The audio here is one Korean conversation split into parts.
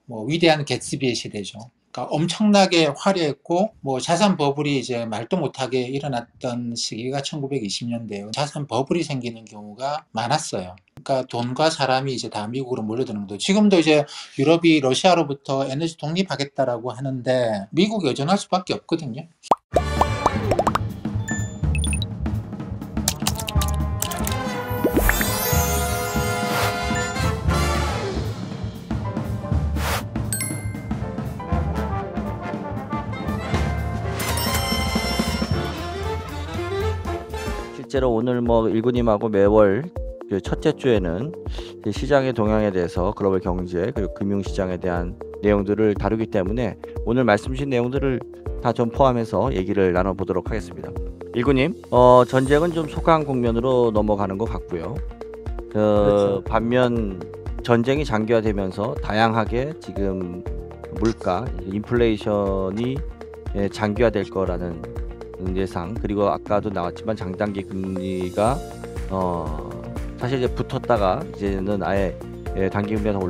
뭐 위대한 개츠비의 시대죠. 그러니까 엄청나게 화려했고 뭐 자산 버블이 이제 말도 못하게 일어났던 시기가 1920년대예요. 자산 버블이 생기는 경우가 많았어요. 그러니까 돈과 사람이 이제 다 미국으로 몰려드는 거죠. 지금도 이제 유럽이 러시아로부터 에너지 독립하겠다라고 하는데 미국이 여전할 수밖에 없거든요. 실제로 오늘 뭐 일군님하고 매월 그 첫째 주에는 시장의 동향에 대해서 글로벌 경제 그리고 금융시장에 대한 내용들을 다루기 때문에 오늘 말씀 주신 내용들을 다 좀 포함해서 얘기를 나눠보도록 하겠습니다. 일군님, 전쟁은 좀 소강 국면으로 넘어가는 것 같고요. 그렇죠. 반면 전쟁이 장기화되면서 다양하게 지금 물가, 인플레이션이 장기화될 거라는 예상, 그리고 아까도 나왔지만 장단기 금리가 사실 이제 붙었다가 이제는 아예 단기 금리가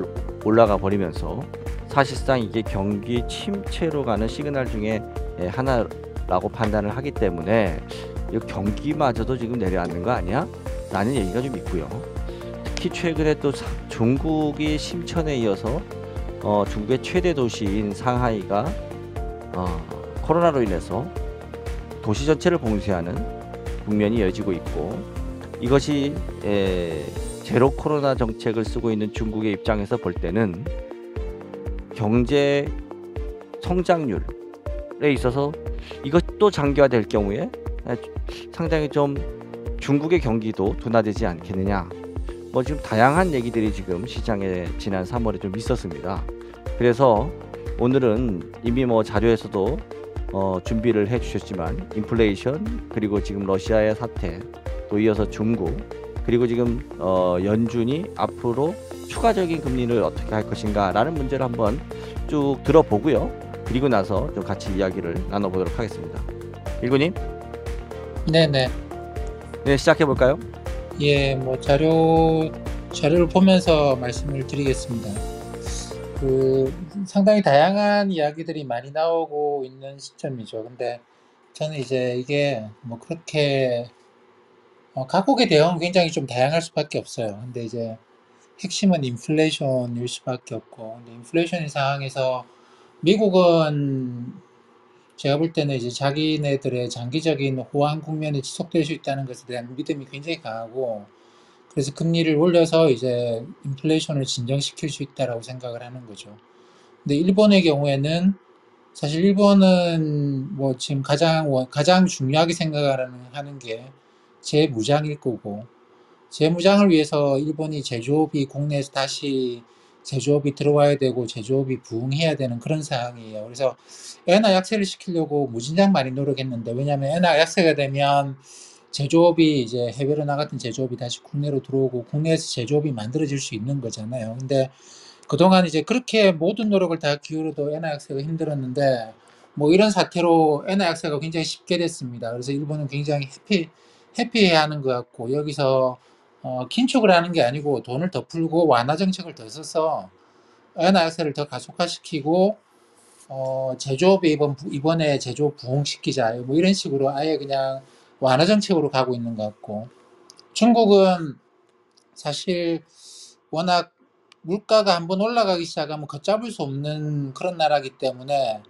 올라가 버리면서 사실상 이게 경기 침체로 가는 시그널 중에 하나라고 판단을 하기 때문에 이 경기마저도 지금 내려앉는 거 아니야? 라는 얘기가 좀 있고요. 특히 최근에 또 중국이 심천에 이어서 중국의 최대 도시인 상하이가 코로나로 인해서 도시 전체를 봉쇄하는 국면이 이어지고 있고, 이것이 제로 코로나 정책을 쓰고 있는 중국의 입장에서 볼 때는 경제 성장률에 있어서 이것도 장기화될 경우에 상당히 좀 중국의 경기도 둔화되지 않겠느냐, 뭐 지금 다양한 얘기들이 지금 시장에 지난 3월에 좀 있었습니다. 그래서 오늘은 이미 뭐 자료에서도 준비를 해주셨지만 인플레이션, 그리고 지금 러시아의 사태, 또 이어서 중국, 그리고 지금 연준이 앞으로 추가적인 금리를 어떻게 할 것인가 라는 문제를 한번 쭉 들어보고요. 그리고 나서 좀 같이 이야기를 나눠보도록 하겠습니다. 일군님, 네네. 네, 시작해볼까요? 예, 뭐 자료를 보면서 말씀을 드리겠습니다. 상당히 다양한 이야기들이 많이 나오고 있는 시점이죠. 근데 저는 이제 이게 뭐 그렇게 각국의 대응은 굉장히 좀 다양할 수밖에 없어요. 근데 이제 핵심은 인플레이션일 수밖에 없고, 근데 인플레이션 상황에서 미국은 제가 볼 때는 이제 자기네들의 장기적인 호황 국면이 지속될 수 있다는 것에 대한 믿음이 굉장히 강하고, 그래서 금리를 올려서 이제 인플레이션을 진정시킬 수 있다라고 생각을 하는 거죠. 근데 일본의 경우에는 사실 일본은 뭐 지금 가장 중요하게 생각하는 게 재무장일 거고, 재무장을 위해서 일본이 제조업이 국내에서 다시 제조업이 들어와야 되고 제조업이 부흥해야 되는 그런 상황이에요. 그래서 엔화 약세를 시키려고 무진장 많이 노력했는데, 왜냐하면 엔화 약세가 되면 제조업이 이제 해외로 나갔던 제조업이 다시 국내로 들어오고 국내에서 제조업이 만들어질 수 있는 거잖아요. 근데 그동안 이제 그렇게 모든 노력을 다 기울여도 엔화 약세가 힘들었는데, 뭐 이런 사태로 엔화 약세가 굉장히 쉽게 됐습니다. 그래서 일본은 굉장히 해피해하는 것 같고, 여기서 긴축을 하는 게 아니고 돈을 더 풀고 완화 정책을 더 써서 엔화 약세를 더 가속화시키고, 제조업에 이번에 제조업 부흥시키자, 뭐 이런 식으로 아예 그냥 완화 정책으로 가고 있는 것 같고, 중국은 사실 워낙 물가가 한번 올라가기 시작하면 걷잡을 수 없는 그런 나라기 때문에,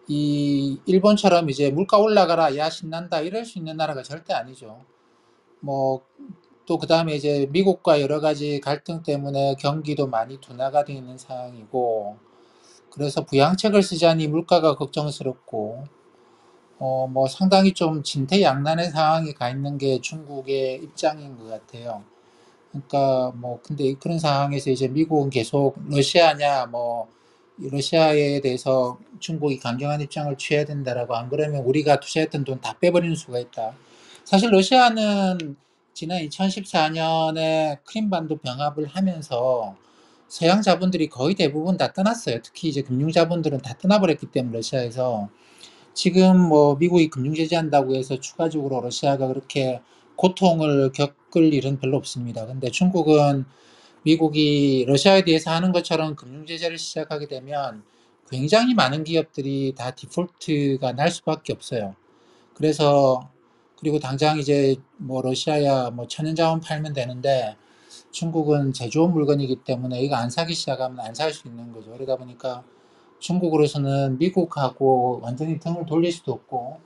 이 일본처럼 이제 물가 올라가라, 야 신난다 이럴 수 있는 나라가 절대 아니죠. 뭐 또 그다음에 이제 미국과 여러 가지 갈등 때문에 경기도 많이 둔화가 되어 있는 상황이고, 그래서 부양책을 쓰자니 물가가 걱정스럽고, 뭐 상당히 좀 진퇴양난의 상황에 가 있는 게 중국의 입장인 것 같아요. 그러니까 뭐 근데 그런 상황에서 이제 미국은 계속 러시아냐, 뭐 러시아에 대해서 중국이 강경한 입장을 취해야 된다라고, 안 그러면 우리가 투자했던 돈 다 빼버리는 수가 있다. 사실 러시아는 지난 2014년에 크림반도 병합을 하면서 서양 자본들이 거의 대부분 다 떠났어요. 특히 이제 금융 자본들은 다 떠나버렸기 때문에 러시아에서 지금 뭐 미국이 금융 제재한다고 해서 추가적으로 러시아가 그렇게 고통을 겪을 일은 별로 없습니다. 근데 중국은 미국이 러시아에 대해서 하는 것처럼 금융 제재를 시작하게 되면 굉장히 많은 기업들이 다 디폴트가 날 수밖에 없어요. 그래서 그리고 당장 이제 뭐 러시아야 뭐 천연자원 팔면 되는데 중국은 제조업 물건이기 때문에 이거 안 사기 시작하면 안 살 수 있는 거죠. 그러다 보니까 중국으로서는 미국하고 완전히 등을 돌릴 수도 없고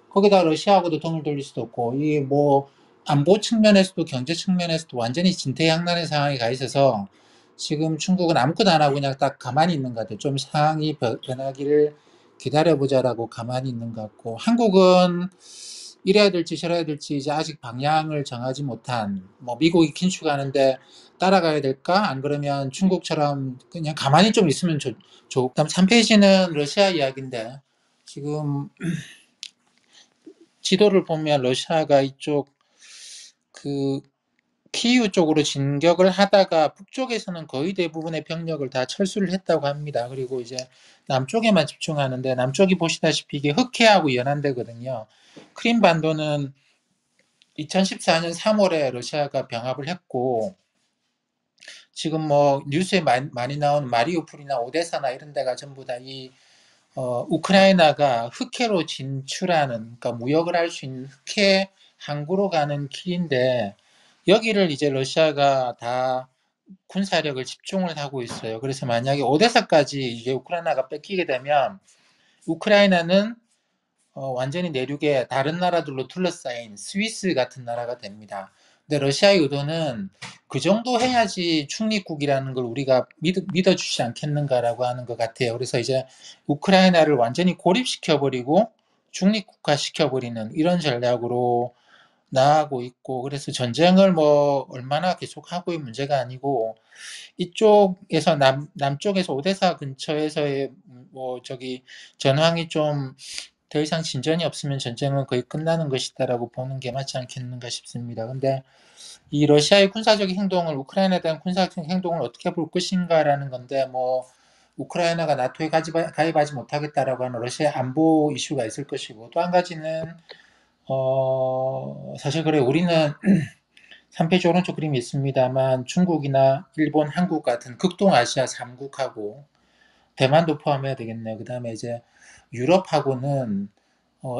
거기다 러시아하고도 등을 돌릴 수도 없고 이게 뭐 안보 측면에서도 경제 측면에서도 완전히 진퇴양난의 상황에 가 있어서 지금 중국은 아무것도 안 하고 그냥 딱 가만히 있는 것 같아요. 좀 상황이 변하기를 기다려보자라고 가만히 있는 것 같고 한국은 이래야 될지 저래야 될지 이제 아직 방향을 정하지 못한 뭐 미국이 긴축하는데 따라가야 될까? 안 그러면 중국처럼 그냥 가만히 좀 있으면 좋고 그다음 3페이지는 러시아 이야기인데 지금 지도를 보면 러시아가 이쪽 그 키이우 쪽으로 진격을 하다가 북쪽에서는 거의 대부분의 병력을 다 철수를 했다고 합니다. 그리고 이제 남쪽에만 집중하는데 남쪽이 보시다시피 이게 흑해하고 연안되거든요. 크림반도는 2014년 3월에 러시아가 병합을 했고 지금 뭐 뉴스에 많이 나오는 마리우폴이나 오데사나 이런 데가 전부 다이 우크라이나가 흑해로 진출하는, 그러니까 무역을 할 수 있는 흑해 항구로 가는 길인데, 여기를 이제 러시아가 다 군사력을 집중을 하고 있어요. 그래서 만약에 오데사까지 이제 우크라이나가 뺏기게 되면, 우크라이나는 완전히 내륙에 다른 나라들로 둘러싸인 스위스 같은 나라가 됩니다. 근데 러시아의 의도는 그 정도 해야지 중립국이라는 걸 우리가 믿어주지 않겠는가라고 하는 것 같아요. 그래서 이제 우크라이나를 완전히 고립시켜버리고 중립국화 시켜버리는 이런 전략으로 나아가고 있고, 그래서 전쟁을 뭐 얼마나 계속하고의 문제가 아니고, 이쪽에서 남쪽에서 오데사 근처에서의 뭐 저기 전황이 좀 더 이상 진전이 없으면 전쟁은 거의 끝나는 것이다라고 보는 게 맞지 않겠는가 싶습니다. 근데 이 러시아의 군사적인 행동을 우크라이나에 대한 군사적 행동을 어떻게 볼 것인가라는 건데 뭐 우크라이나가 나토에 가입하지 못하겠다라고 하는 러시아의 안보 이슈가 있을 것이고 또 한 가지는 사실 그래 우리는 3페이지 오른쪽 그림이 있습니다만 중국이나 일본, 한국 같은 극동아시아 3국하고 대만도 포함해야 되겠네요. 그 다음에 이제 유럽하고는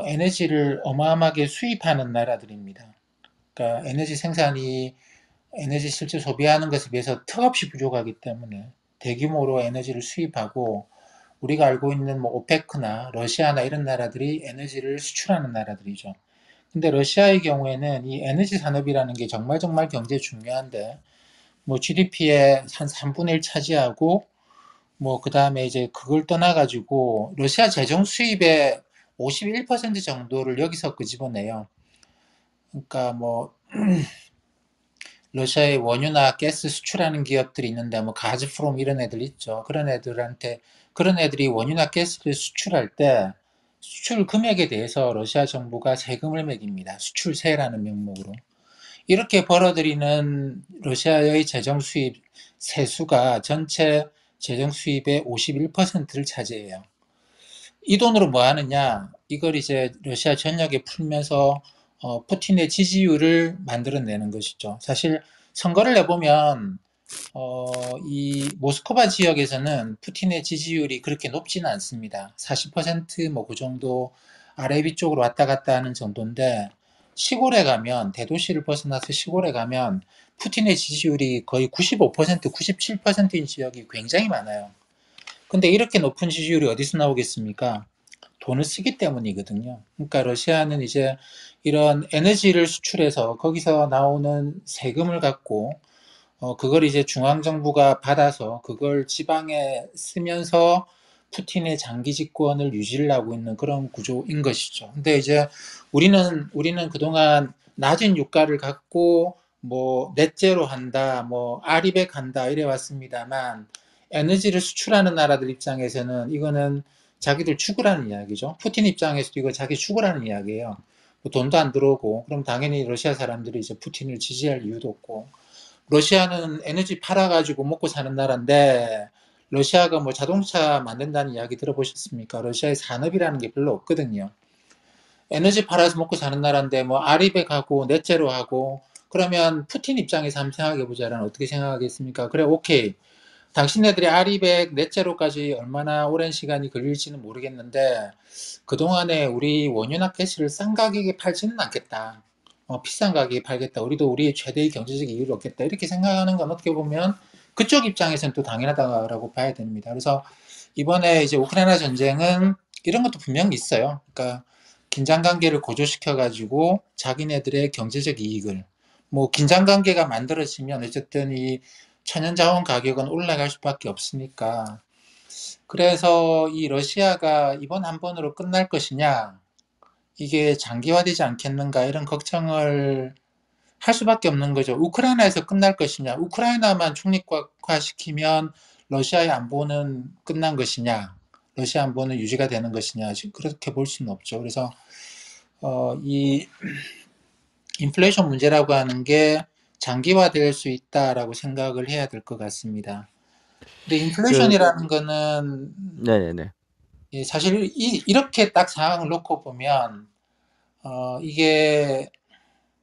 에너지를 어마어마하게 수입하는 나라들입니다. 그러니까 에너지 생산이 에너지 실제 소비하는 것에 비해서 턱없이 부족하기 때문에 대규모로 에너지를 수입하고 우리가 알고 있는 뭐 오페크나 러시아나 이런 나라들이 에너지를 수출하는 나라들이죠. 근데 러시아의 경우에는 이 에너지 산업이라는 게 정말 경제에 중요한데 뭐 GDP의 한 3분의 1 차지하고 뭐 그다음에 이제 그걸 떠나가지고 러시아 재정 수입의 51% 정도를 여기서 끄집어내요. 그러니까 뭐 러시아의 원유나 가스 수출하는 기업들이 있는데 뭐 가즈프롬 이런 애들 있죠. 그런 애들이 원유나 가스를 수출할 때 수출 금액에 대해서 러시아 정부가 세금을 매깁니다. 수출세라는 명목으로. 이렇게 벌어들이는 러시아의 재정 수입 세수가 전체 재정 수입의 51%를 차지해요. 이 돈으로 뭐 하느냐? 이걸 이제 러시아 전역에 풀면서 푸틴의 지지율을 만들어내는 것이죠. 사실 선거를 내보면 이 모스크바 지역에서는 푸틴의 지지율이 그렇게 높지는 않습니다. 40%뭐 그 정도 아래 위쪽으로 왔다 갔다 하는 정도인데 시골에 가면 대도시를 벗어나서 시골에 가면 푸틴의 지지율이 거의 95%, 97%인 지역이 굉장히 많아요. 근데 이렇게 높은 지지율이 어디서 나오겠습니까? 돈을 쓰기 때문이거든요. 그러니까 러시아는 이제 이런 에너지를 수출해서 거기서 나오는 세금을 갖고 그걸 이제 중앙정부가 받아서 그걸 지방에 쓰면서 푸틴의 장기 집권을 유지를 하고 있는 그런 구조인 것이죠. 근데 이제 우리는 그동안 낮은 유가를 갖고 뭐 넷제로 한다, 뭐 아리백 한다 이래 왔습니다만 에너지를 수출하는 나라들 입장에서는 이거는 자기들 죽으라는 이야기죠. 푸틴 입장에서도 이거 자기 죽으라는 이야기예요. 뭐 돈도 안 들어오고 그럼 당연히 러시아 사람들이 이제 푸틴을 지지할 이유도 없고 러시아는 에너지 팔아가지고 먹고 사는 나라인데 러시아가 뭐 자동차 만든다는 이야기 들어보셨습니까? 러시아의 산업이라는 게 별로 없거든요. 에너지 팔아서 먹고 사는 나라인데 뭐 아리백하고 넷제로 하고 그러면 푸틴 입장에서 한번 생각해 보자라는 어떻게 생각하겠습니까? 그래, 오케이. 당신네들이 아리백 넷제로까지 얼마나 오랜 시간이 걸릴지는 모르겠는데 그동안에 우리 원유나 가스를 싼 가격에 팔지는 않겠다. 비싼 가격에 팔겠다. 우리도 우리의 최대의 경제적 이유를 얻겠다. 이렇게 생각하는 건 어떻게 보면 그쪽 입장에서는 또 당연하다고 봐야 됩니다. 그래서 이번에 이제 우크라이나 전쟁은 이런 것도 분명히 있어요. 그러니까 긴장 관계를 고조시켜 가지고 자기네들의 경제적 이익을 뭐 긴장 관계가 만들어지면 어쨌든 이 천연자원 가격은 올라갈 수밖에 없으니까 그래서 이 러시아가 이번 한 번으로 끝날 것이냐 이게 장기화되지 않겠는가 이런 걱정을 할 수밖에 없는 거죠. 우크라이나에서 끝날 것이냐 우크라이나만 중립화시키면 러시아의 안보는 끝난 것이냐 러시아 안보는 유지가 되는 것이냐 그렇게 볼 수는 없죠. 그래서 이 인플레이션 문제라고 하는 게 장기화될 수 있다라고 생각을 해야 될 것 같습니다. 근데 그 인플레이션이라는 거는 네네네. 사실 이렇게 딱 상황을 놓고 보면 이게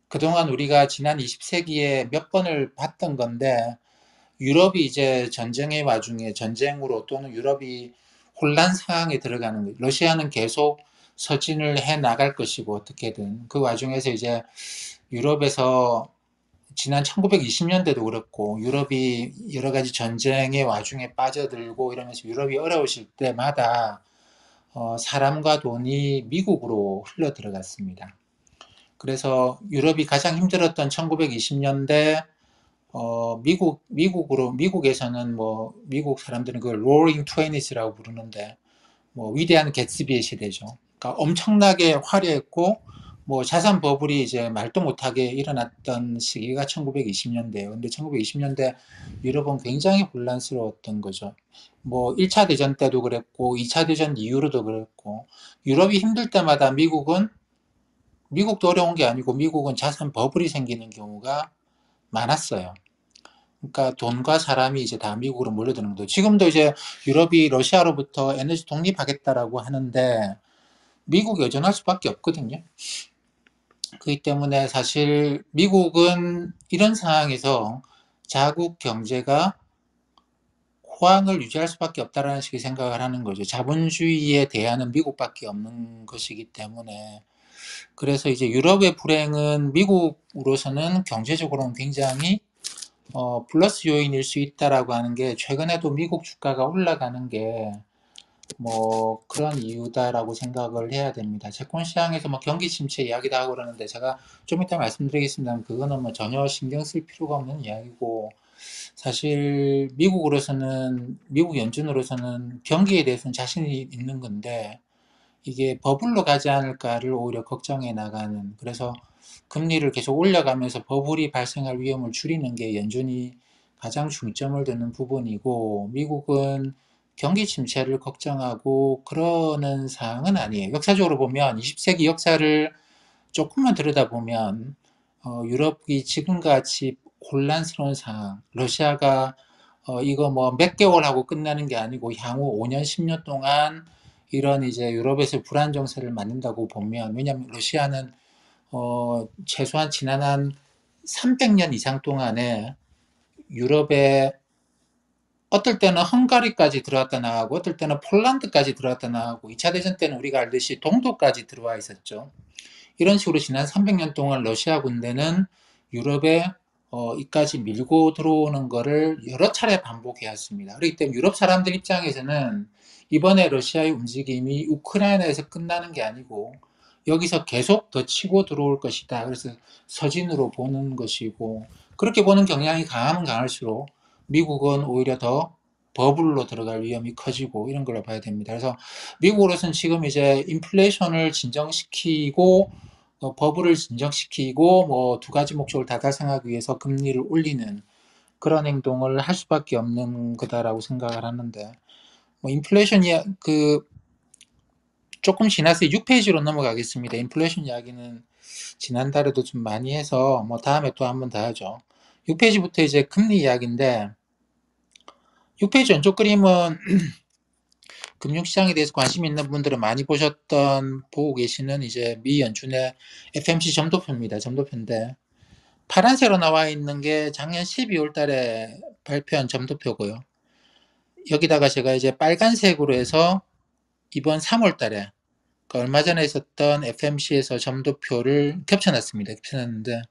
그동안 우리가 지난 20세기에 몇 번을 봤던 건데 유럽이 이제 전쟁의 와중에 전쟁으로 또는 유럽이 혼란 상황에 들어가는 거예요. 러시아는 계속 서진을 해 나갈 것이고 어떻게든 그 와중에서 이제 유럽에서 지난 1920년대도 그렇고 유럽이 여러 가지 전쟁의 와중에 빠져들고 이러면서 유럽이 어려우실 때마다 사람과 돈이 미국으로 흘러 들어갔습니다. 그래서 유럽이 가장 힘들었던 1920년대 미국에서는 뭐 미국 사람들은 그걸 Roaring Twenties라고 부르는데 뭐 위대한 개츠비의 시대죠. 그러니까 엄청나게 화려했고 뭐 자산 버블이 이제 말도 못하게 일어났던 시기가 1920년대예요. 근데 1920년대 유럽은 굉장히 혼란스러웠던 거죠. 뭐 1차 대전 때도 그랬고 2차 대전 이후로도 그랬고 유럽이 힘들 때마다 미국도 어려운 게 아니고 미국은 자산 버블이 생기는 경우가 많았어요. 그러니까 돈과 사람이 이제 다 미국으로 몰려드는 거죠. 지금도 이제 유럽이 러시아로부터 에너지 독립하겠다라고 하는데 미국이 여전할 수밖에 없거든요. 그렇기 때문에 사실 미국은 이런 상황에서 자국 경제가 호황을 유지할 수밖에 없다라는 식의 생각을 하는 거죠. 자본주의에 대안은 미국밖에 없는 것이기 때문에 그래서 이제 유럽의 불행은 미국으로서는 경제적으로는 굉장히 플러스 요인일 수 있다라고 하는 게 최근에도 미국 주가가 올라가는 게 뭐 그런 이유다라고 생각을 해야 됩니다. 채권 시장에서 뭐 경기 침체 이야기도 하고 그러는데 제가 좀 이따 말씀드리겠습니다만 그거는 뭐 전혀 신경 쓸 필요가 없는 이야기고 사실 미국 연준으로서는 경기에 대해서는 자신이 있는 건데 이게 버블로 가지 않을까를 오히려 걱정해 나가는 그래서 금리를 계속 올려가면서 버블이 발생할 위험을 줄이는 게 연준이 가장 중점을 두는 부분이고 미국은 경기 침체를 걱정하고 그러는 상황은 아니에요. 역사적으로 보면 20세기 역사를 조금만 들여다보면 유럽이 지금같이 혼란스러운 상황, 러시아가 이거 뭐 몇 개월 하고 끝나는 게 아니고 향후 5년, 10년 동안 이런 이제 유럽에서 불안 정세를 만든다고 보면 왜냐하면 러시아는 최소한 지난 한 300년 이상 동안에 유럽에 어떨 때는 헝가리까지 들어왔다 나가고 어떨 때는 폴란드까지 들어왔다 나가고 2차 대전 때는 우리가 알듯이 동도까지 들어와 있었죠. 이런 식으로 지난 300년 동안 러시아 군대는 유럽에 이까지 밀고 들어오는 거를 여러 차례 반복해왔습니다. 그렇기 때문에 유럽 사람들 입장에서는 이번에 러시아의 움직임이 우크라이나에서 끝나는 게 아니고 여기서 계속 더 치고 들어올 것이다. 그래서 서진으로 보는 것이고 그렇게 보는 경향이 강하면 강할수록 미국은 오히려 더 버블로 들어갈 위험이 커지고 이런 걸로 봐야 됩니다. 그래서 미국으로서는 지금 이제 인플레이션을 진정시키고 버블을 진정시키고 뭐 두 가지 목적을 다 달성하기 위해서 금리를 올리는 그런 행동을 할 수밖에 없는 거다라고 생각을 하는데 뭐 인플레이션이 조금 지나서 6페이지로 넘어가겠습니다. 인플레이션 이야기는 지난달에도 좀 많이 해서 뭐 다음에 또 한 번 더 하죠. 6페이지부터 이제 금리 이야기인데 6페이지 왼쪽 그림은 금융시장에 대해서 관심 있는 분들은 많이 보고 계시는 이제 미 연준의 FMC 점도표입니다. 점도표인데 파란색으로 나와 있는 게 작년 12월 달에 발표한 점도표고요. 여기다가 제가 이제 빨간색으로 해서 이번 3월 달에 그러니까 얼마 전에 있었던 FMC에서 점도표를 겹쳐놨습니다. 겹쳐놨는데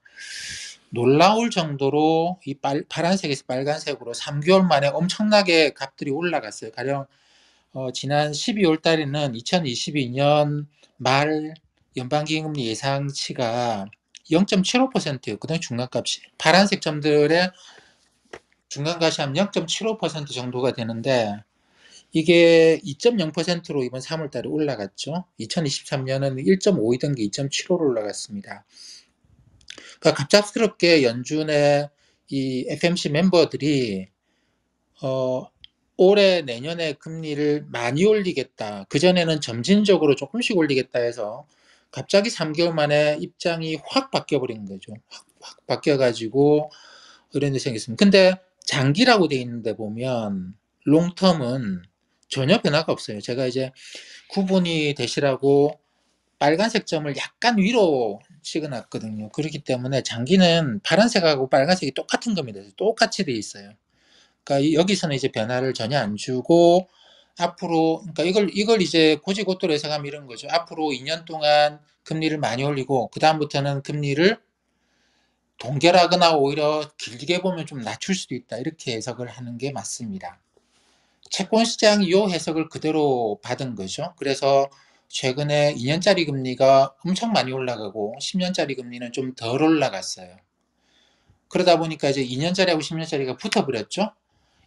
놀라울 정도로 이 파란색에서 빨간색으로 3개월 만에 엄청나게 값들이 올라갔어요. 가령 지난 12월 달에는 2022년 말 연방기금리 예상치가 0.75%였거든요. 중간값이. 파란색 점들의 중간값이 한 0.75% 정도가 되는데 이게 2.0%로 이번 3월 달에 올라갔죠. 2023년은 1.5이던 게 2.75로 올라갔습니다. 그러니까 갑작스럽게 연준의 이 FMC 멤버들이 올해 내년에 금리를 많이 올리겠다. 그전에는 점진적으로 조금씩 올리겠다 해서 갑자기 3개월 만에 입장이 확 바뀌어버린 거죠. 확 바뀌어가지고 이런 일이 생겼습니다. 근데 장기라고 돼 있는데 보면 롱텀은 전혀 변화가 없어요. 제가 이제 구분이 되시라고 빨간색 점을 약간 위로 찍어놨거든요. 그렇기 때문에 장기는 파란색하고 빨간색이 똑같은 겁니다. 똑같이 돼 있어요. 그러니까 여기서는 이제 변화를 전혀 안 주고 앞으로 그러니까 이걸 이제 고지고대로 해석하면 이런 거죠. 앞으로 2년 동안 금리를 많이 올리고 그 다음부터는 금리를 동결하거나 오히려 길게 보면 좀 낮출 수도 있다. 이렇게 해석을 하는 게 맞습니다. 채권 시장이 이 해석을 그대로 받은 거죠. 그래서 최근에 2년짜리 금리가 엄청 많이 올라가고 10년짜리 금리는 좀 덜 올라갔어요. 그러다 보니까 이제 2년짜리하고 10년짜리가 붙어버렸죠.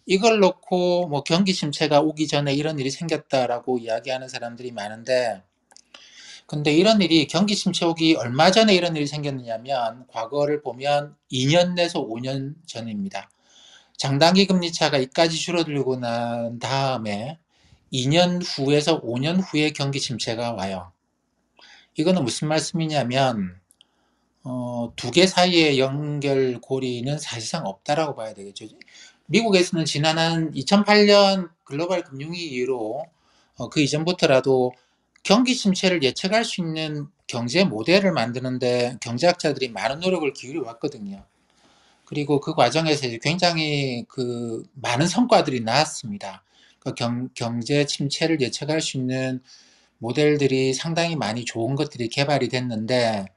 이걸 놓고 뭐 경기 침체가 오기 전에 이런 일이 생겼다라고 이야기하는 사람들이 많은데 근데 이런 일이 경기 침체 오기 얼마 전에 이런 일이 생겼느냐면 과거를 보면 2년 내서 5년 전입니다. 장단기 금리 차가 이까지 줄어들고 난 다음에 2년 후에서 5년 후에 경기 침체가 와요. 이거는 무슨 말씀이냐면 두 개 사이의 연결고리는 사실상 없다라고 봐야 되겠죠. 미국에서는 지난 한 2008년 글로벌 금융위기 이후로 그 이전부터라도 경기 침체를 예측할 수 있는 경제 모델을 만드는데 경제학자들이 많은 노력을 기울여 왔거든요. 그리고 그 과정에서 굉장히 그 많은 성과들이 나왔습니다. 그 경제 침체를 예측할 수 있는 모델들이 상당히 많이 좋은 것들이 개발이 됐는데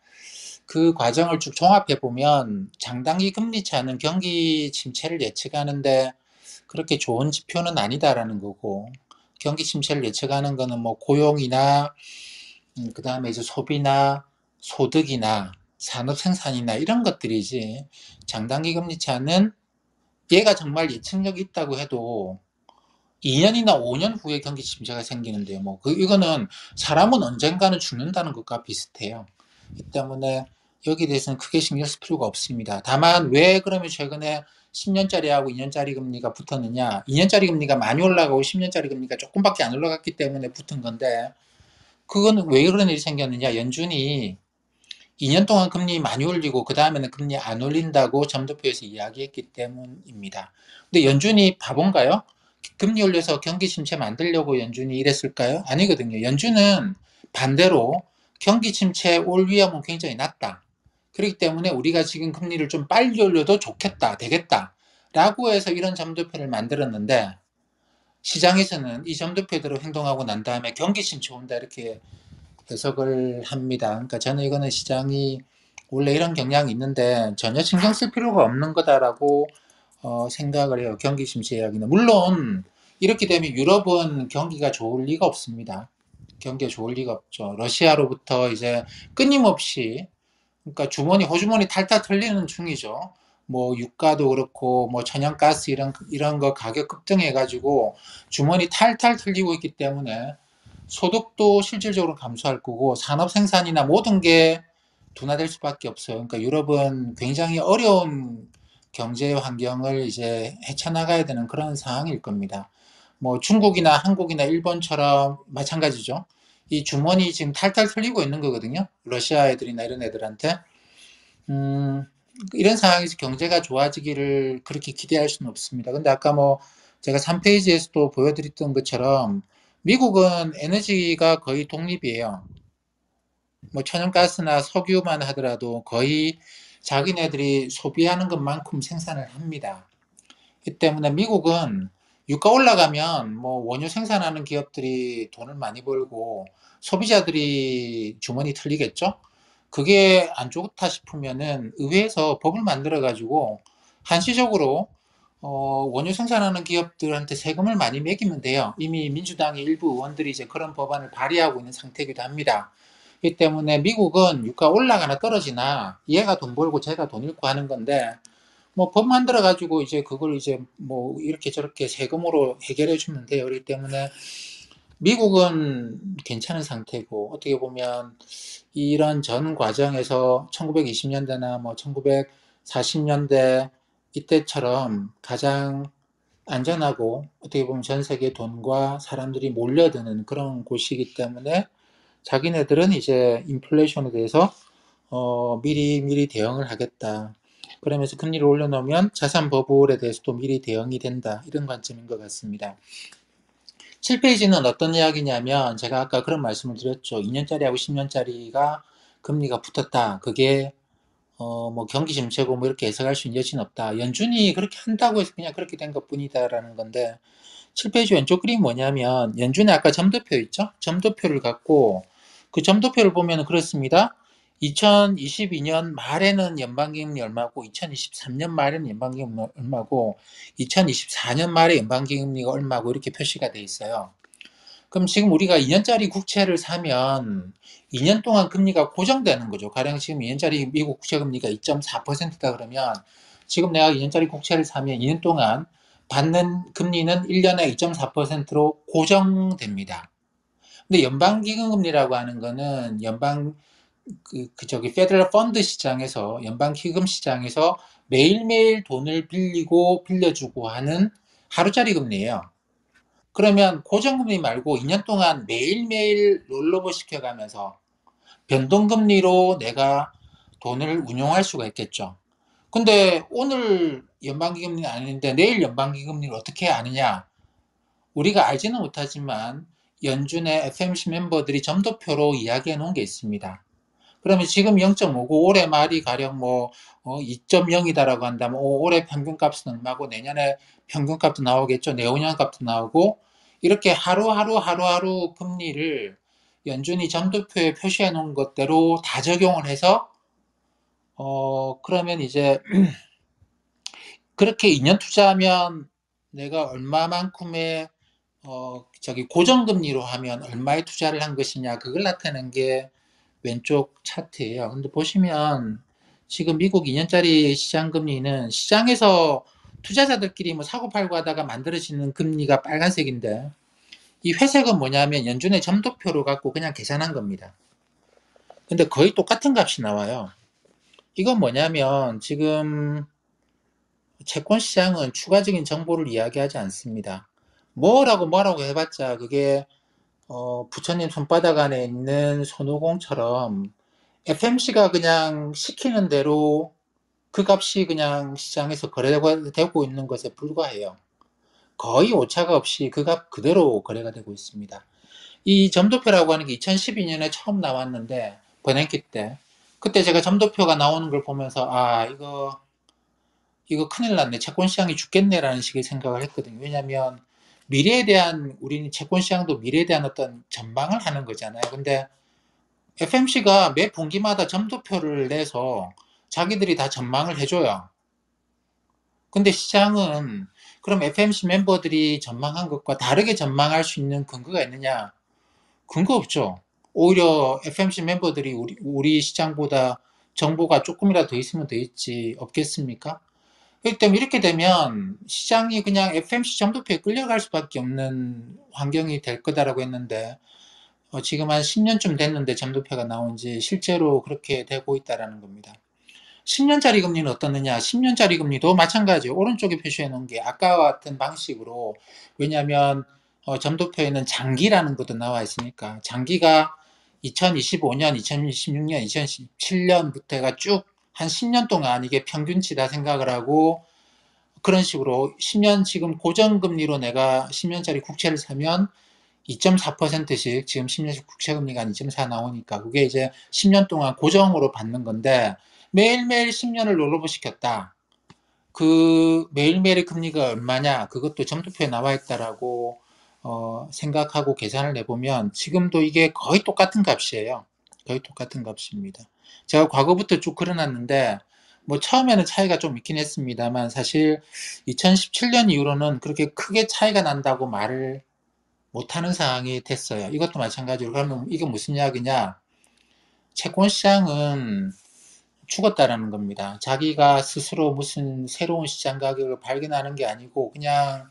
그 과정을 쭉 종합해 보면 장단기 금리 차는 경기 침체를 예측하는데 그렇게 좋은 지표는 아니다라는 거고 경기 침체를 예측하는 거는 뭐 고용이나 그 다음에 이제 소비나 소득이나 산업 생산이나 이런 것들이지 장단기 금리 차는 얘가 정말 예측력이 있다고 해도 2년이나 5년 후에 경기 침체가 생기는데요. 뭐 이거는 사람은 언젠가는 죽는다는 것과 비슷해요. 이 때문에 여기에 대해서는 크게 신경 쓸 필요가 없습니다. 다만 왜 그러면 최근에 10년짜리하고 2년짜리 금리가 붙었느냐? 2년짜리 금리가 많이 올라가고 10년짜리 금리가 조금밖에 안 올라갔기 때문에 붙은 건데 그건 왜 그런 일이 생겼느냐? 연준이 2년 동안 금리 많이 올리고 그 다음에는 금리 안 올린다고 점도표에서 이야기했기 때문입니다. 근데 연준이 바본가요? 금리 올려서 경기 침체 만들려고 연준이 이랬을까요? 아니거든요. 연준은 반대로 경기 침체 올 위험은 굉장히 낮다. 그렇기 때문에 우리가 지금 금리를 좀 빨리 올려도 좋겠다, 되겠다 라고 해서 이런 점도표를 만들었는데 시장에서는 이 점도표대로 행동하고 난 다음에 경기 침체 온다 이렇게 해석을 합니다. 그러니까 저는 이거는 시장이 원래 이런 경향이 있는데 전혀 신경 쓸 필요가 없는 거다라고 생각을 해요. 경기 침체 이야기는. 물론 이렇게 되면 유럽은 경기가 좋을 리가 없습니다. 경기가 좋을 리가 없죠. 러시아로부터 이제 끊임없이 그러니까 호주머니 탈탈 털리는 중이죠. 뭐 유가도 그렇고 뭐 천연가스 이런 거 가격 급등해가지고 주머니 탈탈 털리고 있기 때문에 소득도 실질적으로 감소할 거고 산업 생산이나 모든 게 둔화될 수밖에 없어요. 그러니까 유럽은 굉장히 어려운 경제 환경을 이제 헤쳐나가야 되는 그런 상황일 겁니다. 뭐 중국이나 한국이나 일본처럼 마찬가지죠. 이 주머니 지금 탈탈 털리고 있는 거거든요. 러시아 애들이나 이런 애들한테. 이런 상황에서 경제가 좋아지기를 그렇게 기대할 수는 없습니다. 근데 아까 뭐 제가 3페이지에서도 보여드렸던 것처럼 미국은 에너지가 거의 독립이에요. 뭐 천연가스나 석유만 하더라도 거의 자기네들이 소비하는 것만큼 생산을 합니다. 이 때문에 미국은 유가 올라가면 뭐 원유 생산하는 기업들이 돈을 많이 벌고 소비자들이 주머니 털리겠죠? 그게 안 좋다 싶으면은 의회에서 법을 만들어 가지고 한시적으로 원유 생산하는 기업들한테 세금을 많이 매기면 돼요. 이미 민주당의 일부 의원들이 이제 그런 법안을 발의하고 있는 상태이기도 합니다. 이 때문에 미국은 유가 올라가나 떨어지나 얘가 돈 벌고 쟤가 돈 잃고 하는 건데 뭐 법 만들어 가지고 이제 그걸 이제 뭐 이렇게 저렇게 세금으로 해결해 주면 돼요. 그렇기 때문에 미국은 괜찮은 상태고 어떻게 보면 이런 전 과정에서 1920년대나 뭐 1940년대 이때처럼 가장 안전하고 어떻게 보면 전 세계 돈과 사람들이 몰려드는 그런 곳이기 때문에 자기네들은 이제 인플레이션에 대해서 미리 대응을 하겠다. 그러면서 금리를 올려놓으면 자산 버블에 대해서도 미리 대응이 된다. 이런 관점인 것 같습니다. 7페이지는 어떤 이야기냐면 제가 아까 그런 말씀을 드렸죠. 2년짜리하고 10년짜리가 금리가 붙었다. 그게 뭐 경기 침체고 뭐 이렇게 해석할 수 있는 여지는 없다. 연준이 그렇게 한다고 해서 그냥 그렇게 된 것뿐이다라는 건데 7페이지 왼쪽 그림이 뭐냐면 연준의 아까 점도표 있죠? 점도표를 갖고 그 점도표를 보면 그렇습니다. 2022년 말에는 연방기금리 얼마고 2023년 말에는 연방기금리 얼마고 2024년 말에 연방기금리가 얼마고 이렇게 표시가 돼 있어요. 그럼 지금 우리가 2년짜리 국채를 사면 2년 동안 금리가 고정되는 거죠. 가령 지금 2년짜리 미국 국채 금리가 2.4%다 그러면 지금 내가 2년짜리 국채를 사면 2년 동안 받는 금리는 1년에 2.4%로 고정됩니다. 근데 연방기금리라고 하는 거는 페더럴 펀드 시장에서 연방기금 시장에서 매일매일 돈을 빌리고 빌려주고 하는 하루짜리 금리예요. 그러면 고정금리 말고 2년 동안 매일매일 롤러버 시켜가면서 변동금리로 내가 돈을 운용할 수가 있겠죠. 근데 오늘 연방기금리는 아닌데 내일 연방기금리를 어떻게 아느냐? 우리가 알지는 못하지만 연준의 FMC 멤버들이 점도표로 이야기해 놓은 게 있습니다. 그러면 지금 0.5고 올해 말이 가령 뭐 2.0이다라고 한다면 올해 평균값은 얼마고 내년에 평균값도 나오겠죠. 내후년 값도 나오고 이렇게 하루하루 금리를 연준이 점도표에 표시해 놓은 것대로 다 적용을 해서 그러면 이제 그렇게 2년 투자하면 내가 얼마만큼의 고정금리로 하면 얼마의 투자를 한 것이냐 그걸 나타내는 게 왼쪽 차트예요. 근데 보시면 지금 미국 2년짜리 시장 금리는 시장에서 투자자들끼리 뭐 사고 팔고 하다가 만들어지는 금리가 빨간색인데 이 회색은 뭐냐면 연준의 점도표로 갖고 그냥 계산한 겁니다. 근데 거의 똑같은 값이 나와요. 이건 뭐냐면 지금 채권 시장은 추가적인 정보를 이야기하지 않습니다. 뭐라고 해봤자 그게 부처님 손바닥 안에 있는 손오공처럼 FMC가 그냥 시키는 대로 그 값이 그냥 시장에서 거래되고 있는 것에 불과해요. 거의 오차가 없이 그 값 그대로 거래가 되고 있습니다. 이 점도표라고 하는 게 2012년에 처음 나왔는데 버냉키 때 그때 제가 점도표가 나오는 걸 보면서 이거 큰일 났네. 채권 시장이 죽겠네라는 식의 생각을 했거든요. 왜냐하면 미래에 대한 우리는 채권 시장도 미래에 대한 어떤 전망을 하는 거잖아요. 근데 FMC가 매 분기마다 점도표를 내서 자기들이 다 전망을 해줘요. 근데 시장은 그럼 FMC 멤버들이 전망한 것과 다르게 전망할 수 있는 근거가 있느냐? 근거 없죠. 오히려 FMC 멤버들이 우리 시장보다 정보가 조금이라도 더 있으면 더 있지 없겠습니까? 그렇기 때문에 이렇게 되면 시장이 그냥 FMC 점도표에 끌려갈 수밖에 없는 환경이 될 거다라고 했는데 지금 한 10년쯤 됐는데 점도표가 나온 지 실제로 그렇게 되고 있다라는 겁니다. 10년짜리 금리는 어떻느냐? 10년짜리 금리도 마찬가지예요. 오른쪽에 표시해 놓은 게 아까와 같은 방식으로 왜냐하면 점도표에는 장기라는 것도 나와 있으니까 장기가 2025년, 2026년, 2017년부터 해가 쭉 한 10년 동안 이게 평균치다 생각을 하고 그런 식으로 10년 지금 고정금리로 내가 10년짜리 국채를 사면 2.4%씩 지금 10년씩 국채금리가 한 2.4 나오니까 그게 이제 10년 동안 고정으로 받는 건데 매일매일 10년을 롤오버 시켰다. 그 매일매일의 금리가 얼마냐? 그것도 점도표에 나와 있다라고 생각하고 계산을 내보면 지금도 이게 거의 똑같은 값이에요. 거의 똑같은 값입니다. 제가 과거부터 쭉 그려놨는데 뭐 처음에는 차이가 좀 있긴 했습니다만 사실 2017년 이후로는 그렇게 크게 차이가 난다고 말을 못하는 상황이 됐어요. 이것도 마찬가지로. 그러면 이게 무슨 이야기냐? 채권 시장은 죽었다라는 겁니다. 자기가 스스로 무슨 새로운 시장 가격을 발견하는 게 아니고 그냥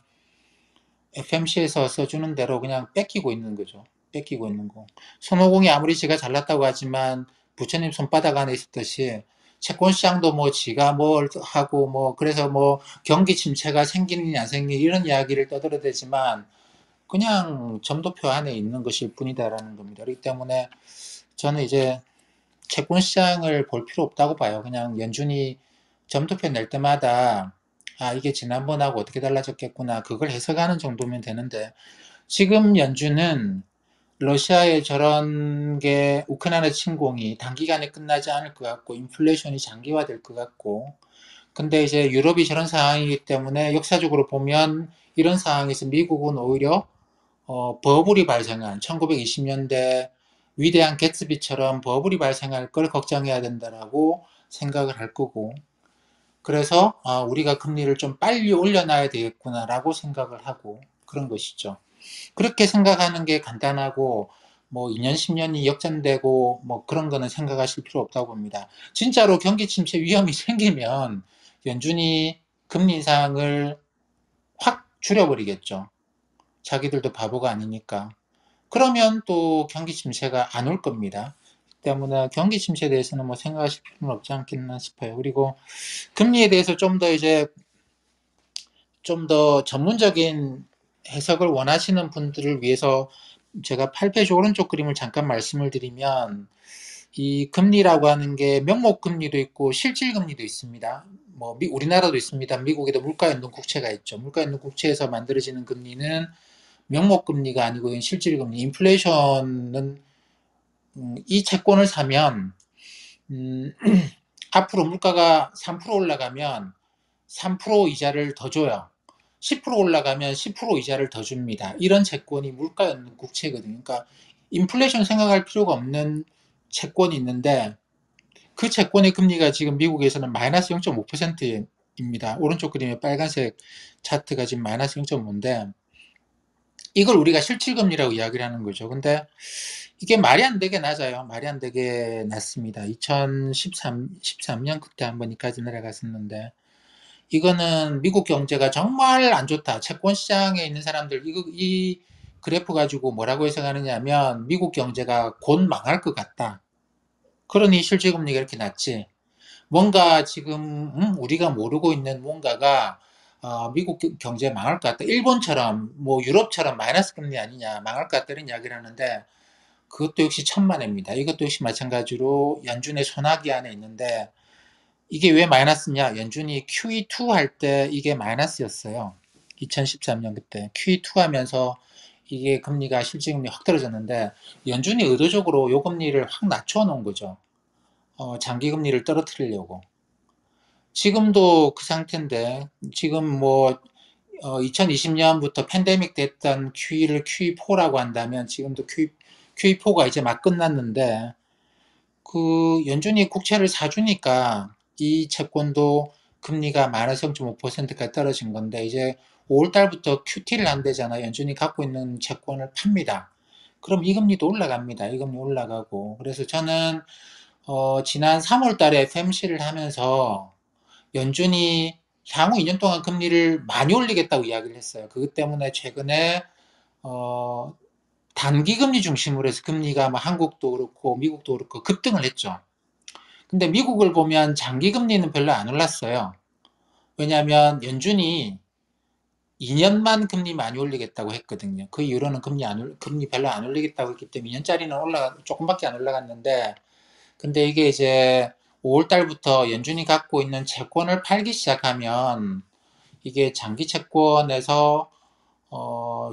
FMC에서 써주는 대로 그냥 뺏기고 있는 거죠. 뺏기고 있는 거. 손오공이 아무리 지가 잘났다고 하지만 부처님 손바닥 안에 있었듯이 채권 시장도 뭐 지가 뭘 하고 뭐 그래서 뭐 경기 침체가 생기느냐 안 생기느냐 이런 이야기를 떠들어대지만 그냥 점도표 안에 있는 것일 뿐이다라는 겁니다. 그렇기 때문에 저는 이제 채권 시장을 볼 필요 없다고 봐요. 그냥 연준이 점도표 낼 때마다 아 이게 지난번하고 어떻게 달라졌겠구나 그걸 해석하는 정도면 되는데 지금 연준은 러시아의 저런 게 우크라이나 침공이 단기간에 끝나지 않을 것 같고 인플레이션이 장기화될 것 같고 근데 이제 유럽이 저런 상황이기 때문에 역사적으로 보면 이런 상황에서 미국은 오히려 버블이 발생한 1920년대 위대한 개츠비처럼 버블이 발생할 걸 걱정해야 된다라고 생각을 할 거고 그래서 우리가 금리를 좀 빨리 올려놔야 되겠구나라고 생각을 하고 그런 것이죠. 그렇게 생각하는 게 간단하고 뭐 2년 10년이 역전되고 뭐 그런 거는 생각하실 필요 없다고 봅니다. 진짜로 경기 침체 위험이 생기면 연준이 금리 인상을 확 줄여버리겠죠. 자기들도 바보가 아니니까. 그러면 또 경기 침체가 안 올 겁니다. 때문에 경기 침체에 대해서는 뭐 생각하실 필요는 없지 않겠나 싶어요. 그리고 금리에 대해서 좀 더 이제 좀 더 전문적인 해석을 원하시는 분들을 위해서 제가 8페이지 오른쪽 그림을 잠깐 말씀을 드리면 이 금리라고 하는 게 명목 금리도 있고 실질 금리도 있습니다. 뭐 우리나라도 있습니다. 미국에도 물가연동 국채가 있죠. 물가연동 국채에서 만들어지는 금리는 명목 금리가 아니고 실질 금리. 인플레이션은 이 채권을 사면 앞으로 물가가 3% 올라가면 3% 이자를 더 줘요. 10% 올라가면 10% 이자를 더 줍니다. 이런 채권이 물가연동 국채거든요. 그러니까 인플레이션 생각할 필요가 없는 채권이 있는데 그 채권의 금리가 지금 미국에서는 마이너스 0.5%입니다. 오른쪽 그림에 빨간색 차트가 지금 마이너스 0.5인데 이걸 우리가 실질금리라고 이야기를 하는 거죠. 근데 이게 말이 안 되게 낮아요. 말이 안 되게 낮습니다. 13년 그때 한번 이까지 내려갔었는데 이거는 미국 경제가 정말 안 좋다. 채권 시장에 있는 사람들 이 그래프 가지고 뭐라고 해석하느냐 하면 미국 경제가 곧 망할 것 같다. 그러니 실질금리가 이렇게 낮지. 뭔가 지금 우리가 모르고 있는 뭔가가 미국 경제 망할 것 같다. 일본처럼 뭐 유럽처럼 마이너스 금리 아니냐 망할 것 같다는 이야기를 하는데 그것도 역시 천만에입니다. 이것도 역시 마찬가지로 연준의 손아귀 안에 있는데 이게 왜 마이너스냐? 연준이 QE2 할 때 이게 마이너스였어요. 2013년 그때 QE2 하면서 이게 금리가 실질금리 확 떨어졌는데 연준이 의도적으로 요 금리를 확 낮춰 놓은 거죠. 장기 금리를 떨어뜨리려고. 지금도 그 상태인데 지금 뭐 2020년부터 팬데믹 됐던 QE를 QE4라고 한다면 지금도 QE4가 이제 막 끝났는데 그 연준이 국채를 사주니까 이 채권도 금리가 마이너스 0.5%까지 떨어진 건데 이제 5월달부터 QT를 한대잖아요. 연준이 갖고 있는 채권을 팝니다. 그럼 이 금리도 올라갑니다. 이 금리 올라가고 그래서 저는 지난 3월달에 FMC를 하면서 연준이 향후 2년 동안 금리를 많이 올리겠다고 이야기를 했어요. 그것 때문에 최근에 어, 단기 금리 중심으로 해서 금리가 뭐 한국도 그렇고 미국도 그렇고 급등을 했죠. 근데 미국을 보면 장기 금리는 별로 안 올랐어요. 왜냐하면 연준이 2년만 금리 많이 올리겠다고 했거든요. 그 이후로는 금리 별로 안 올리겠다고 했기 때문에 2년짜리는 조금밖에 안 올라갔는데 근데 이게 이제 5월 달부터 연준이 갖고 있는 채권을 팔기 시작하면 이게 장기 채권에서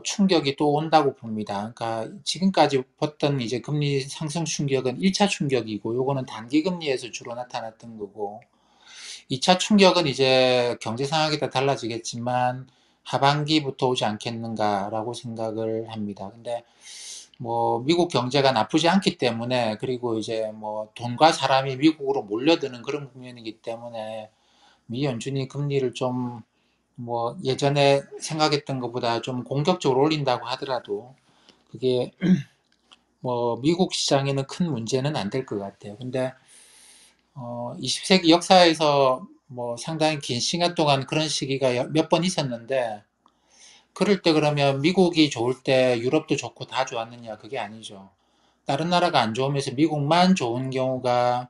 충격이 또 온다고 봅니다. 그러니까 지금까지 봤던 이제 금리 상승 충격은 1차 충격이고, 요거는 단기 금리에서 주로 나타났던 거고, 2차 충격은 이제 경제 상황이 다 달라지겠지만 하반기부터 오지 않겠는가라고 생각을 합니다. 근데 뭐 미국 경제가 나쁘지 않기 때문에, 그리고 이제 뭐 돈과 사람이 미국으로 몰려드는 그런 국면이기 때문에 미 연준이 금리를 좀 뭐 예전에 생각했던 것보다 좀 공격적으로 올린다고 하더라도 그게 뭐 미국 시장에는 큰 문제는 안 될 것 같아요. 근데 20세기 역사에서 뭐 상당히 긴 시간 동안 그런 시기가 몇 번 있었는데, 그럴 때 그러면 미국이 좋을 때 유럽도 좋고 다 좋았느냐? 그게 아니죠. 다른 나라가 안 좋으면서 미국만 좋은 경우가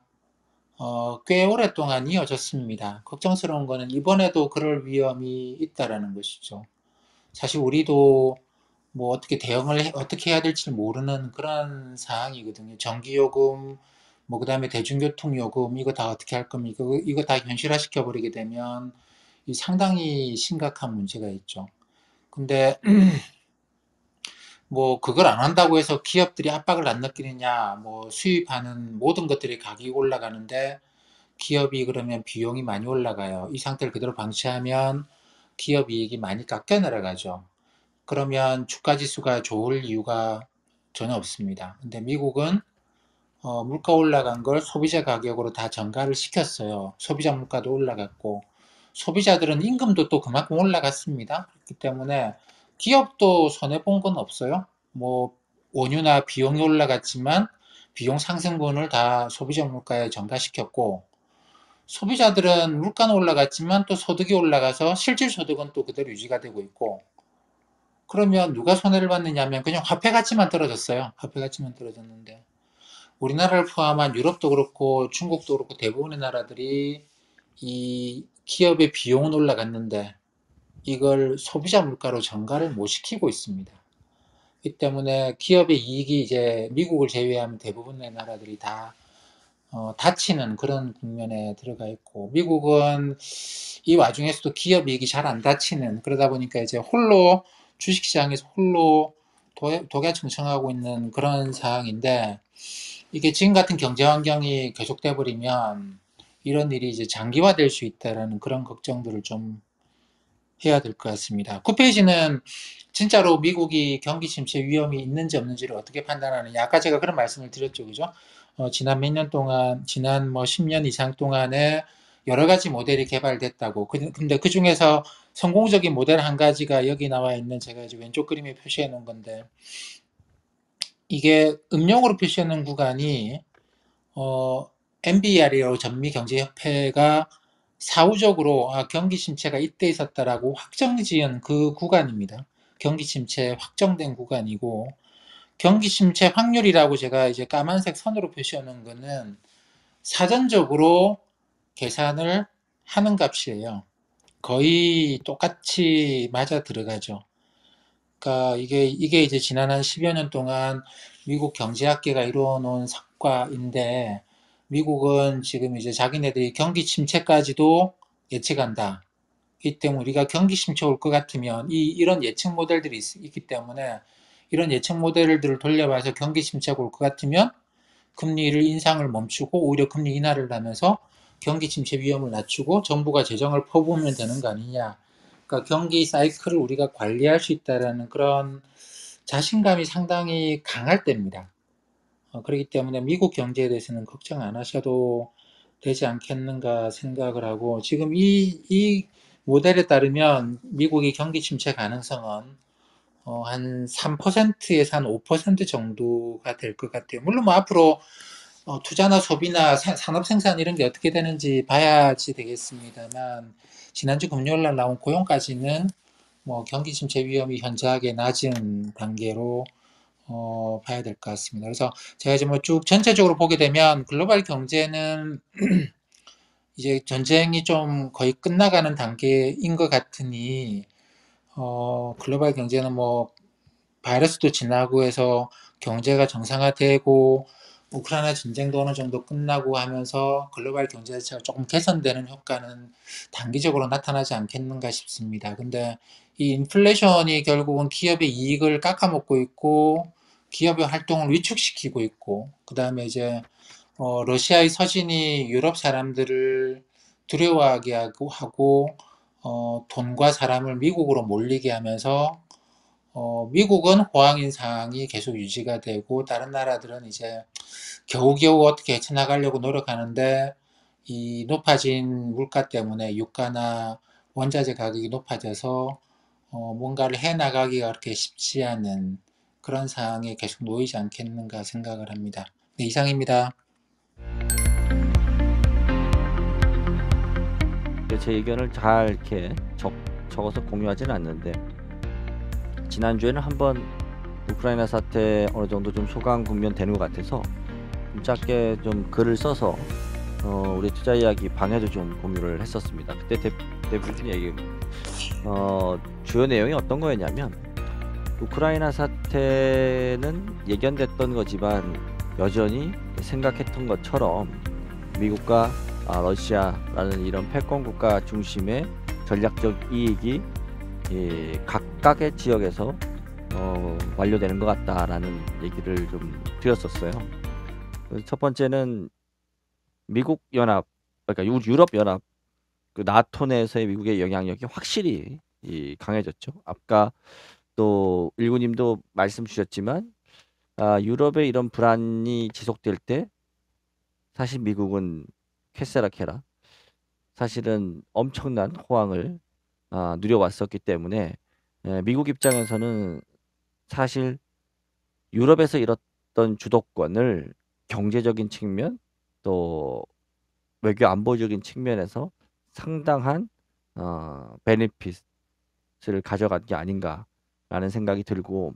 꽤 오랫동안 이어졌습니다. 걱정스러운 거는 이번에도 그럴 위험이 있다라는 것이죠. 사실 우리도 뭐 어떻게 어떻게 해야 될지 모르는 그런 상황이거든요. 전기요금, 뭐 그다음에 대중교통요금, 이거 다 어떻게 할 겁니까? 이거 다 현실화시켜 버리게 되면 이 상당히 심각한 문제가 있죠. 근데 뭐 그걸 안 한다고 해서 기업들이 압박을 안 느끼느냐? 뭐 수입하는 모든 것들이 가격이 올라가는데 기업이 그러면 비용이 많이 올라가요. 이 상태를 그대로 방치하면 기업 이익이 많이 깎여 내려가죠. 그러면 주가 지수가 좋을 이유가 전혀 없습니다. 근데 미국은 물가 올라간 걸 소비자 가격으로 다 전가를 시켰어요. 소비자 물가도 올라갔고, 소비자들은 임금도 또 그만큼 올라갔습니다. 그렇기 때문에 기업도 손해본 건 없어요. 뭐 원유나 비용이 올라갔지만 비용 상승분을 다 소비자 물가에 전가시켰고, 소비자들은 물가는 올라갔지만 또 소득이 올라가서 실질 소득은 또 그대로 유지가 되고 있고, 그러면 누가 손해를 받느냐 하면 그냥 화폐 가치만 떨어졌어요. 화폐 가치만 떨어졌는데, 우리나라를 포함한 유럽도 그렇고 중국도 그렇고 대부분의 나라들이 이 기업의 비용은 올라갔는데 이걸 소비자 물가로 전가를 못 시키고 있습니다. 이 때문에 기업의 이익이 이제 미국을 제외하면 대부분의 나라들이 다 다치는 그런 국면에 들어가 있고, 미국은 이 와중에서도 기업 이익이 잘 안 다치는, 그러다 보니까 이제 홀로 주식시장에서 홀로 독야청청하고 있는 그런 상황인데, 이게 지금 같은 경제 환경이 계속돼 버리면 이런 일이 이제 장기화될 수 있다라는 그런 걱정들을 좀 해야 될 것 같습니다. 9페이지는 진짜로 미국이 경기 침체 위험이 있는지 없는지를 어떻게 판단하느냐. 아까 제가 그런 말씀을 드렸죠, 그죠? 지난 몇 년 동안, 지난 뭐 10년 이상 동안에 여러 가지 모델이 개발됐다고. 근데 그 중에서 성공적인 모델 한 가지가 여기 나와 있는, 제가 이제 왼쪽 그림에 표시해 놓은 건데, 이게 음영으로 표시해 놓은 구간이 MBR이라고 전미경제협회가 사후적으로 경기 침체가 이때 있었다라고 확정지은 그 구간입니다. 경기 침체 확정된 구간이고, 경기 침체 확률이라고 제가 이제 까만색 선으로 표시해 놓은 거는 사전적으로 계산을 하는 값이에요. 거의 똑같이 맞아 들어가죠. 그러니까 이게 이제 지난 한 10여 년 동안 미국 경제학계가 이루어 놓은 성과인데, 미국은 지금 이제 자기네들이 경기 침체까지도 예측한다. 이 때문에 우리가 경기 침체 올 것 같으면 이런 예측 모델들이 있기 때문에, 이런 예측 모델들을 돌려봐서 경기 침체가 올 것 같으면 금리를 인상을 멈추고 오히려 금리 인하를 하면서 경기 침체 위험을 낮추고 정부가 재정을 퍼부으면 되는 거 아니냐. 그러니까 경기 사이클을 우리가 관리할 수 있다라는 그런 자신감이 상당히 강할 때입니다. 그렇기 때문에 미국 경제에 대해서는 걱정 안 하셔도 되지 않겠는가 생각을 하고, 지금 이 모델에 따르면 미국의 경기 침체 가능성은 한 3%에서 한 5% 정도가 될 것 같아요. 물론 뭐 앞으로 투자나 소비나 산업 생산 이런 게 어떻게 되는지 봐야지 되겠습니다만, 지난주 금요일 날 나온 고용까지는 뭐 경기 침체 위험이 현저하게 낮은 단계로 봐야 될 것 같습니다. 그래서 제가 이제 뭐 쭉 전체적으로 보게 되면 글로벌 경제는 이제 전쟁이 좀 거의 끝나가는 단계인 것 같으니, 글로벌 경제는 뭐 바이러스도 지나고 해서 경제가 정상화되고 우크라이나 전쟁도 어느 정도 끝나고 하면서 글로벌 경제 자체가 조금 개선되는 효과는 단기적으로 나타나지 않겠는가 싶습니다. 근데 이 인플레이션이 결국은 기업의 이익을 깎아먹고 있고 기업의 활동을 위축시키고 있고 그다음에 이제 러시아의 서진이 유럽 사람들을 두려워하게 하고 돈과 사람을 미국으로 몰리게 하면서 미국은 호황 인상이 계속 유지가 되고 다른 나라들은 이제 겨우겨우 어떻게 헤쳐나가려고 노력하는데 이 높아진 물가 때문에 유가나 원자재 가격이 높아져서 뭔가를 해 나가기가 그렇게 쉽지 않은 그런 상황에 계속 놓이지 않겠는가 생각을 합니다. 네, 이상입니다. 제 의견을 잘 이렇게 적어서 공유하지는 않는데 지난주에는 한번 우크라이나 사태 어느 정도 좀 소강 국면되는 것 같아서 좀 짧게 좀 글을 써서 우리 투자 이야기 방에도 좀 공유를 했었습니다. 그때 대부분 얘기 주요 내용이 어떤 거였냐면 우크라이나 사태는 예견됐던 거지만 여전히 생각했던 것처럼 미국과 러시아라는 이런 패권 국가 중심의 전략적 이익이 각각의 지역에서 완료되는 것 같다라는 얘기를 좀 드렸었어요. 첫 번째는 미국 연합, 그러니까 유럽 연합, 그 나토 내에서의 미국의 영향력이 확실히 강해졌죠. 아까 또 일구님도 말씀 주셨지만 유럽의 이런 불안이 지속될 때 사실 미국은 캐세라케라 사실은 엄청난 호황을 누려왔었기 때문에 미국 입장에서는 사실 유럽에서 잃었던 주도권을 경제적인 측면 또 외교 안보적인 측면에서 상당한 베네핏을 가져간 게 아닌가라는 생각이 들고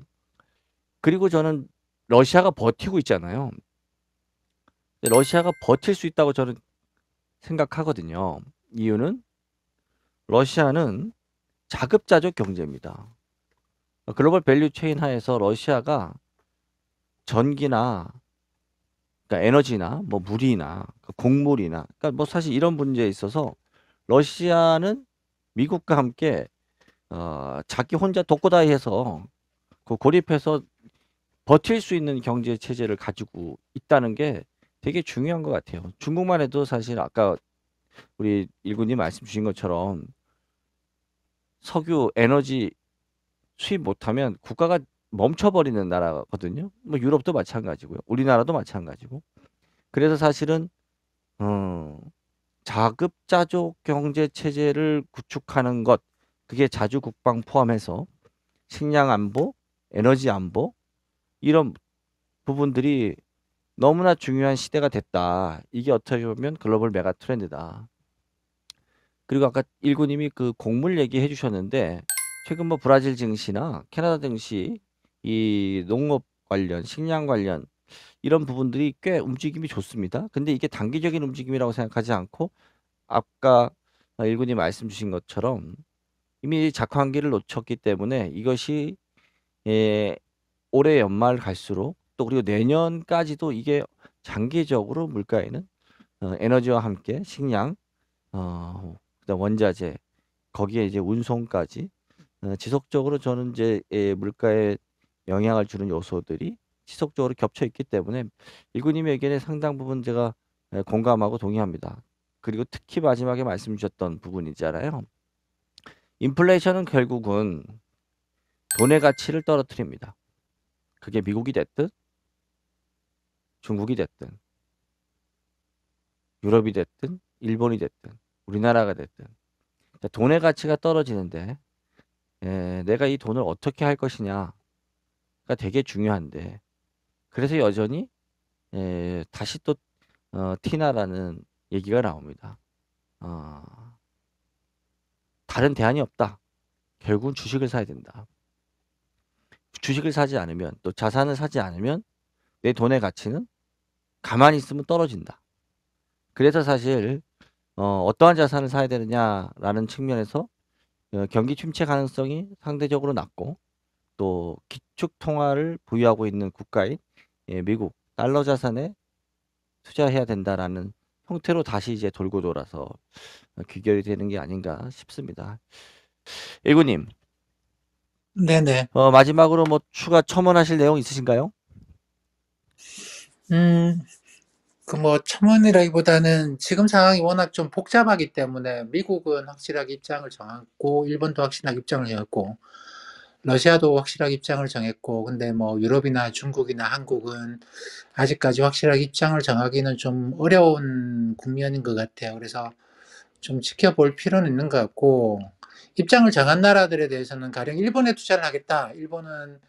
그리고 저는 러시아가 버티고 있잖아요. 러시아가 버틸 수 있다고 저는 생각하거든요. 이유는 러시아는 자급자족 경제입니다. 글로벌 밸류 체인 하에서 러시아가 전기나 그러니까 에너지나 뭐 물이나 곡물이나 그러니까 뭐 사실 이런 문제에 있어서 러시아는 미국과 함께 자기 혼자 독고다이해서 그 고립해서 버틸 수 있는 경제 체제를 가지고 있다는 게 되게 중요한 것 같아요. 중국만 해도 사실 아까 우리 일군님 말씀 주신 것처럼 석유 에너지 수입 못하면 국가가 멈춰버리는 나라거든요. 뭐 유럽도 마찬가지고요. 우리나라도 마찬가지고. 그래서 사실은 자급자족 경제 체제를 구축하는 것, 그게 자주 국방 포함해서 식량 안보, 에너지 안보 이런 부분들이 너무나 중요한 시대가 됐다. 이게 어떻게 보면 글로벌 메가 트렌드다. 그리고 아까 일구님이 그 곡물 얘기해 주셨는데 최근 뭐 브라질 증시나 캐나다 증시 이 농업 관련, 식량 관련 이런 부분들이 꽤 움직임이 좋습니다. 근데 이게 단기적인 움직임이라고 생각하지 않고 아까 일군이 말씀 주신 것처럼 이미 작황기를 놓쳤기 때문에 이것이 예, 올해 연말 갈수록 또 그리고 내년까지도 이게 장기적으로 물가에는 에너지와 함께 식량, 그다음 원자재 거기에 이제 운송까지 지속적으로 저는 이제 물가에 영향을 주는 요소들이 지속적으로 겹쳐 있기 때문에 일구님의 의견에 상당 부분 제가 공감하고 동의합니다. 그리고 특히 마지막에 말씀 주셨던 부분 있잖아요. 인플레이션은 결국은 돈의 가치를 떨어뜨립니다. 그게 미국이 됐든 중국이 됐든 유럽이 됐든 일본이 됐든 우리나라가 됐든 돈의 가치가 떨어지는데 내가 이 돈을 어떻게 할 것이냐가 되게 중요한데 그래서 여전히 다시 또 티나라는 얘기가 나옵니다. 다른 대안이 없다. 결국은 주식을 사야 된다. 주식을 사지 않으면 또 자산을 사지 않으면 내 돈의 가치는 가만히 있으면 떨어진다. 그래서 사실 어떠한 자산을 사야 되느냐라는 측면에서 경기 침체 가능성이 상대적으로 낮고 또 기축 통화를 보유하고 있는 국가인 미국 달러 자산에 투자해야 된다라는 형태로 다시 이제 돌고 돌아서 귀결이 되는 게 아닌가 싶습니다. 일구님, 네네. 마지막으로 뭐 추가 첨언하실 내용 있으신가요? 음, 그 뭐 첨언이라기보다는 지금 상황이 워낙 좀 복잡하기 때문에 미국은 확실하게 입장을 정했고, 일본도 확실하게 입장을 정했고, 러시아도 확실하게 입장을 정했고, 근데 뭐 유럽이나 중국이나 한국은 아직까지 확실하게 입장을 정하기는 좀 어려운 국면인 것 같아요. 그래서 좀 지켜볼 필요는 있는 것 같고, 입장을 정한 나라들에 대해서는 가령 일본에 투자를 하겠다. 일본은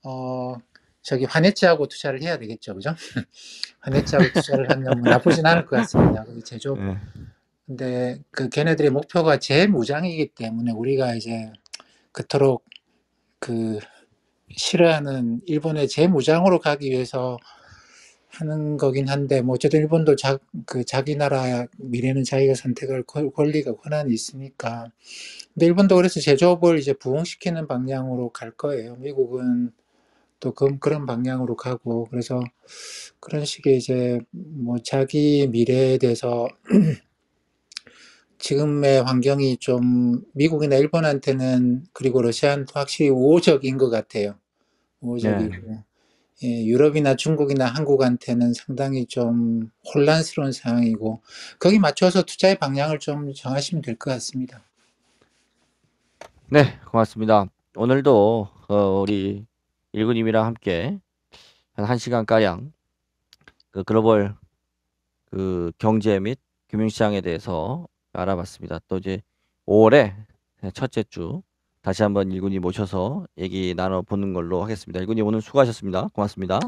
어 저기 환해지하고 투자를 해야 되겠죠, 그죠? 환해지하고 투자를 하면 뭐 나쁘진 않을 것 같습니다. 그 제조업. 네. 근데 그 걔네들의 목표가 재무장이기 때문에 우리가 이제 그토록 그 싫어하는 일본의 재무장으로 가기 위해서 하는 거긴 한데, 뭐 어쨌든 일본도 자기 나라 미래는 자기가 선택할 권리가 권한이 있으니까. 근데 일본도 그래서 제조업을 이제 부흥시키는 방향으로 갈 거예요. 미국은 또 그런 방향으로 가고, 그래서 그런 식의 이제 뭐 자기 미래에 대해서 지금의 환경이 좀 미국이나 일본한테는, 그리고 러시아한테 확실히 우호적인 것 같아요. 네. 우호적이고, 예, 유럽이나 중국이나 한국한테는 상당히 좀 혼란스러운 상황이고, 거기 맞춰서 투자의 방향을 좀 정하시면 될 것 같습니다. 네, 고맙습니다. 오늘도 우리 일구님이랑 함께 한 1시간가량 그 글로벌 그 경제 및 금융시장에 대해서 알아봤습니다. 또 이제 5월에 첫째 주 다시 한번 일군이 모셔서 얘기 나눠보는 걸로 하겠습니다. 일군님 오늘 수고하셨습니다. 고맙습니다.